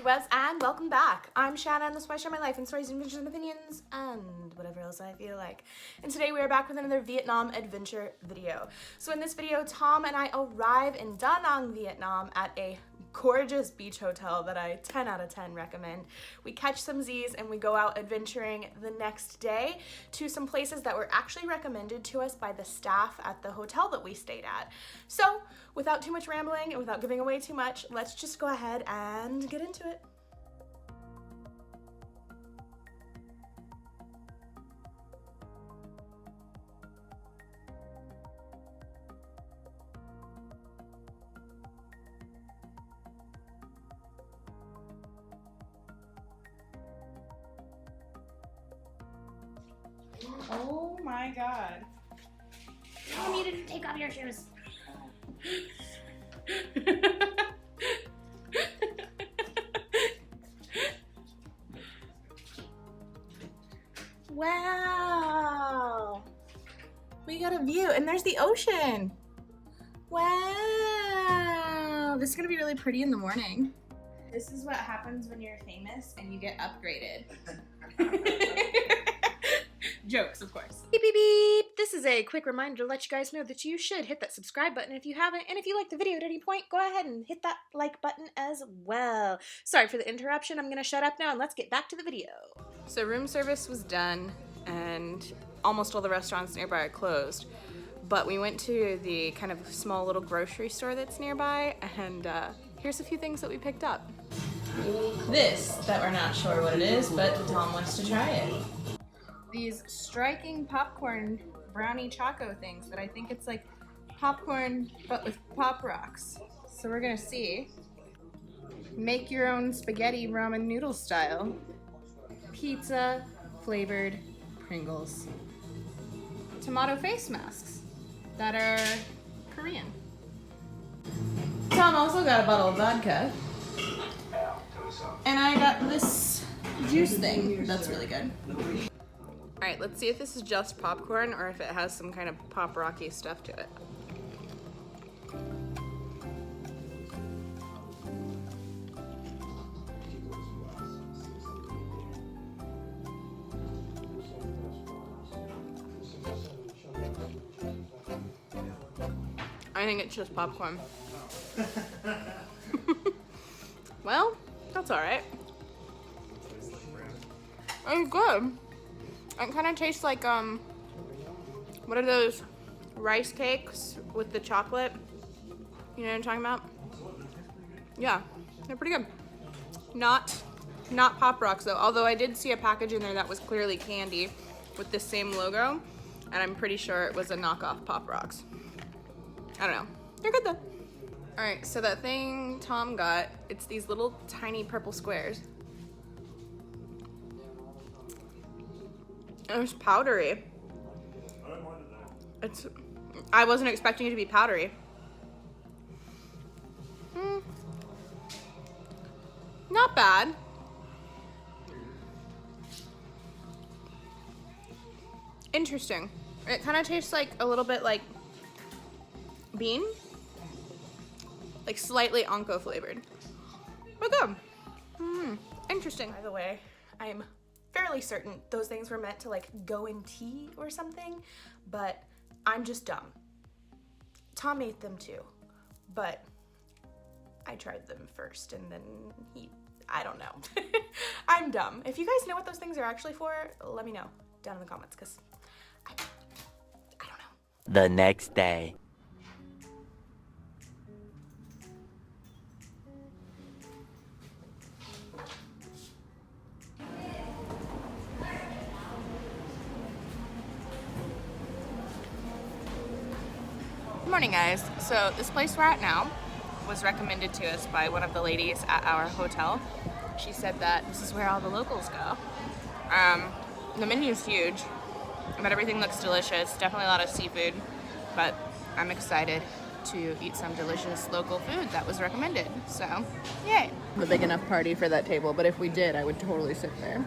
webs, and welcome back. I'm Shanna, and this is why I share my life and stories and adventures and opinions and whatever else I feel like. And today we are back with another Vietnam adventure video. So in this video, Tom and I arrive in Da Nang, Vietnam at a gorgeous beach hotel that I 10 out of 10 recommend. We catch some Z's and we go out adventuring the next day to some places that were actually recommended to us by the staff at the hotel that we stayed at. So without too much rambling and without giving away too much, let's just go ahead and get into it. Oh my god. Tell you to take off your shoes. Wow. We got a view and there's the ocean. Wow. This is gonna be really pretty in the morning. This is what happens when you're famous and you get upgraded. Jokes, of course. Beep, beep, beep. This is a quick reminder to let you guys know that you should hit that subscribe button if you haven't, and if you like the video at any point, go ahead and hit that like button as well. Sorry for the interruption. I'm gonna shut up now and let's get back to the video. So room service was done and almost all the restaurants nearby are closed, but we went to the kind of small little grocery store that's nearby, and here's a few things that we picked up. This, that we're not sure what it is, but Tom wants to try it. These striking popcorn brownie choco things that I think it's like popcorn but with Pop Rocks. So we're gonna see. Make your own spaghetti ramen noodle style. Pizza flavored Pringles. Tomato face masks that are Korean. Tom also got a bottle of vodka. And I got this juice thing that's really good. Alright, let's see if this is just popcorn or if it has some kind of pop rocky stuff to it. I think it's just popcorn. Well, that's alright. It's good. It kind of tastes like, what are those rice cakes with the chocolate? You know what I'm talking about? Yeah, they're pretty good. Not Pop Rocks though, although I did see a package in there that was clearly candy with the same logo, and I'm pretty sure it was a knockoff Pop Rocks. I don't know. They're good though. All right, so that thing Tom got, it's these little tiny purple squares. It's powdery. I wasn't expecting it to be powdery. Not bad. Interesting. It kind of tastes like a little bit like bean. Like slightly Anko flavored. But good. Interesting. By the way, I'm fairly certain those things were meant to like go in tea or something, but I'm just dumb. Tom ate them too, but I tried them first and then I don't know. I'm dumb. If you guys know what those things are actually for, let me know down in the comments, because I don't know. The next day. Good morning, guys. So this place we're at now was recommended to us by one of the ladies at our hotel. She said that this is where all the locals go. The menu is huge, but everything looks delicious. Definitely a lot of seafood, but I'm excited to eat some delicious local food that was recommended. So, yay! A big enough party for that table, but if we did, I would totally sit there.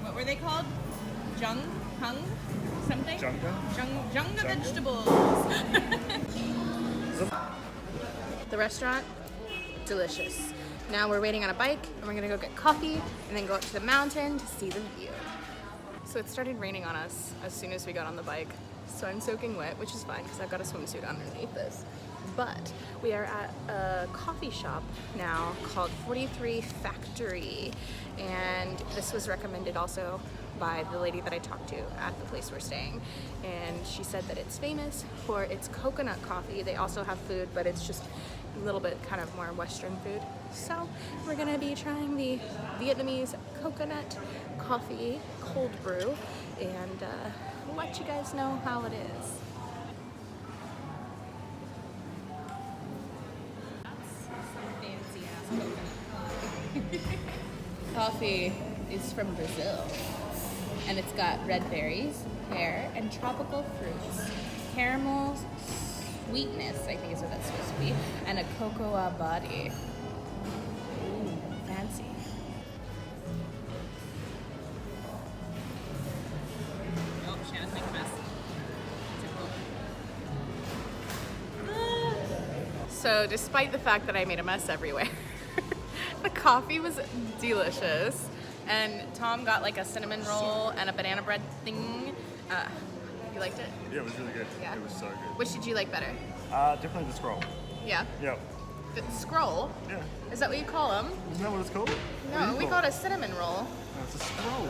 What were they called? Jung? Hung? Something? Junga vegetables. The restaurant delicious. Now we're waiting on a bike and we're gonna go get coffee and then go up to the mountain to see the view. So it started raining on us as soon as we got on the bike. So I'm soaking wet, which is fine because I've got a swimsuit underneath this. But we are at a coffee shop now called 43 Factory. And this was recommended also by the lady that I talked to at the place we're staying. And she said that it's famous for its coconut coffee. They also have food, but it's just a little bit kind of more Western food. So we're gonna be trying the Vietnamese coconut coffee cold brew and we'll let you guys know how it is. Coffee is from Brazil, and it's got red berries, pear, and tropical fruits. Caramel sweetness, I think is what that's supposed to be, and a cocoa body. Ooh, fancy. Oh, Shannon's making a mess. So despite the fact that I made a mess everywhere, the coffee was delicious, and Tom got like a cinnamon roll and a banana bread thing. You liked it? Yeah, it was really good. Yeah. It was so good. Which did you like better? Definitely the scroll. Yeah. Yep. The scroll? Yeah. Is that what you call them? Isn't that what it's called? What do No, you we call call it a cinnamon roll. No, it's a scroll.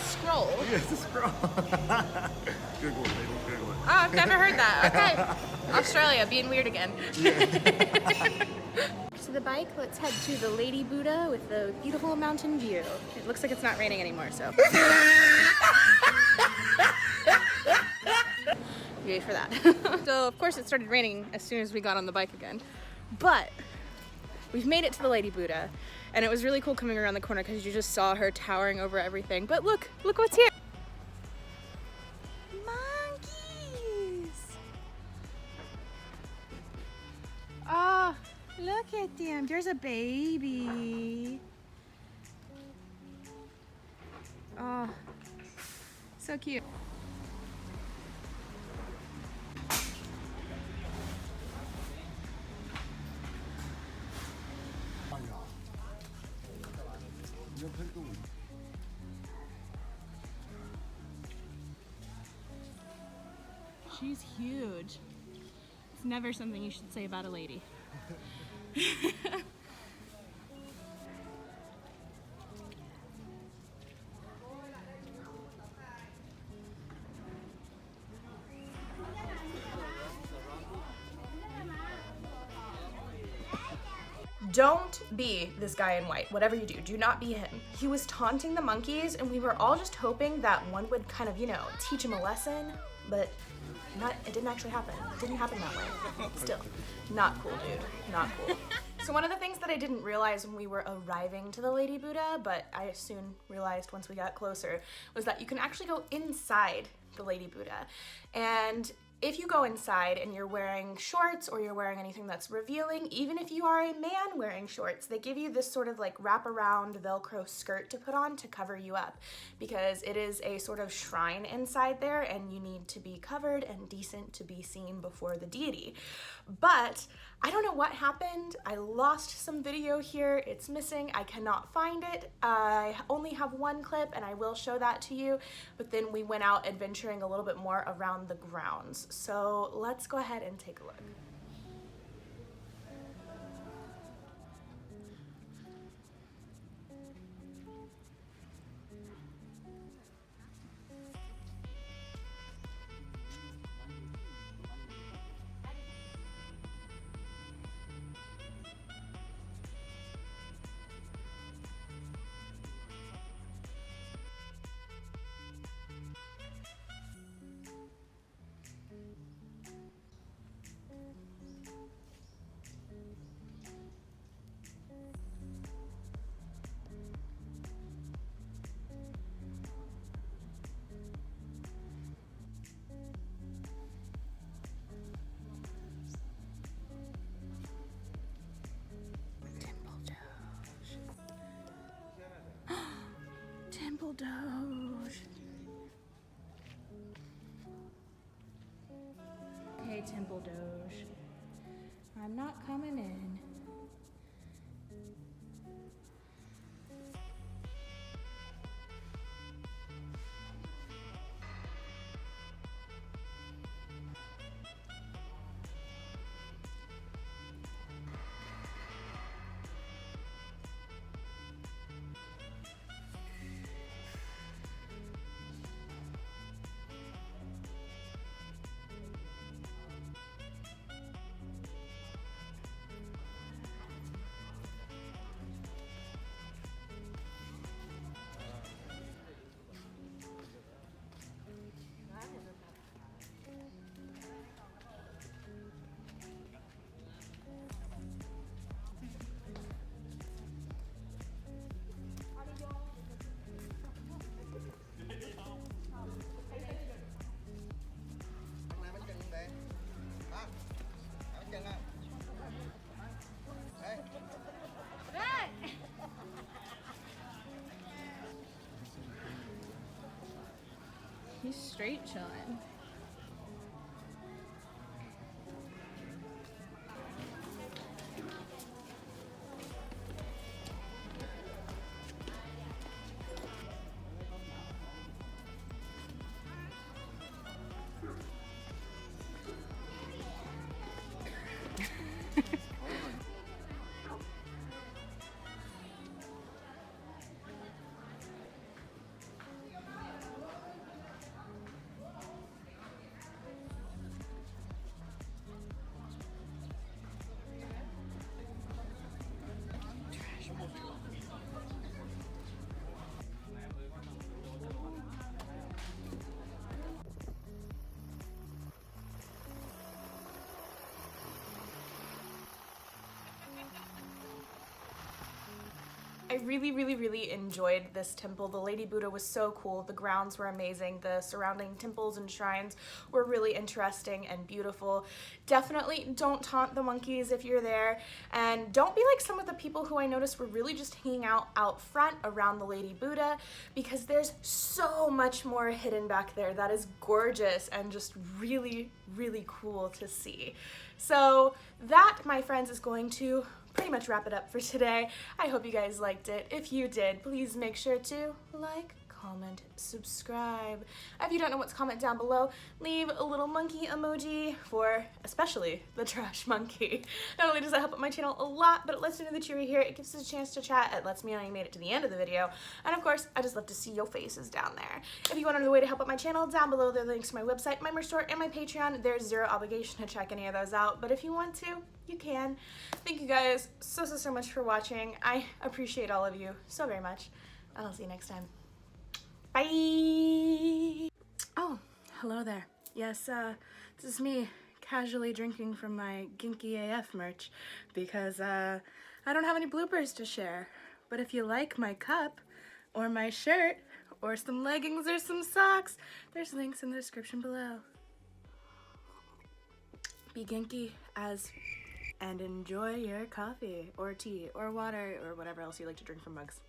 Scroll? Yeah, it's a scroll. Google it, people. Google it. Oh, I've never heard that. Okay. Australia, being weird again. To the bike, let's head to the Lady Buddha with the beautiful mountain view. It looks like it's not raining anymore, so. Yay for that. So, of course, it started raining as soon as we got on the bike again. But we've made it to the Lady Buddha, and it was really cool coming around the corner because you just saw her towering over everything. But look what's here. Monkeys! Oh, look at them. There's a baby. Oh, so cute. She's huge. It's never something you should say about a lady. Don't be this guy in white. Whatever you do, do not be him. He was taunting the monkeys, and we were all just hoping that one would kind of, you know, teach him a lesson, but it didn't actually happen. It didn't happen that way. Still, not cool, dude. Not cool. So one of the things that I didn't realize when we were arriving to the Lady Buddha, but I soon realized once we got closer, was that you can actually go inside the Lady Buddha. And if you go inside and you're wearing shorts or you're wearing anything that's revealing, even if you are a man wearing shorts, they give you this sort of like wraparound Velcro skirt to put on to cover you up, because it is a sort of shrine inside there and you need to be covered and decent to be seen before the deity. But I don't know what happened. I lost some video here. It's missing. I cannot find it. I only have one clip and I will show that to you, but then we went out adventuring a little bit more around the grounds. So let's go ahead and take a look. Temple Doge. Hey, Temple Doge. I'm not coming in. He's straight chilling. I really enjoyed this temple. The Lady Buddha was so cool. The grounds were amazing. The surrounding temples and shrines were really interesting and beautiful. Definitely don't taunt the monkeys if you're there, and don't be like some of the people who I noticed were really just hanging out front around the Lady Buddha, because there's so much more hidden back there that is gorgeous and just really cool to see. So that, my friends, is going to pretty much wrap it up for today. I hope you guys liked it. If you did, please make sure to like, comment, subscribe. If you don't know what to comment down below, leave a little monkey emoji for especially the trash monkey. Not only does that help out my channel a lot, but it lets me know that you were here. It gives us a chance to chat. It lets me know you made it to the end of the video. And of course, I just love to see your faces down there. If you want another way to help out my channel, down below there are links to my website, my merch store, and my Patreon. There's zero obligation to check any of those out, but if you want to, you can. Thank you guys so much for watching. I appreciate all of you so very much, and I'll see you next time. Bye! Oh, hello there. Yes, this is me casually drinking from my Ginky AF merch because I don't have any bloopers to share. But if you like my cup or my shirt or some leggings or some socks, there's links in the description below. Be Ginky and enjoy your coffee or tea or water or whatever else you like to drink from mugs.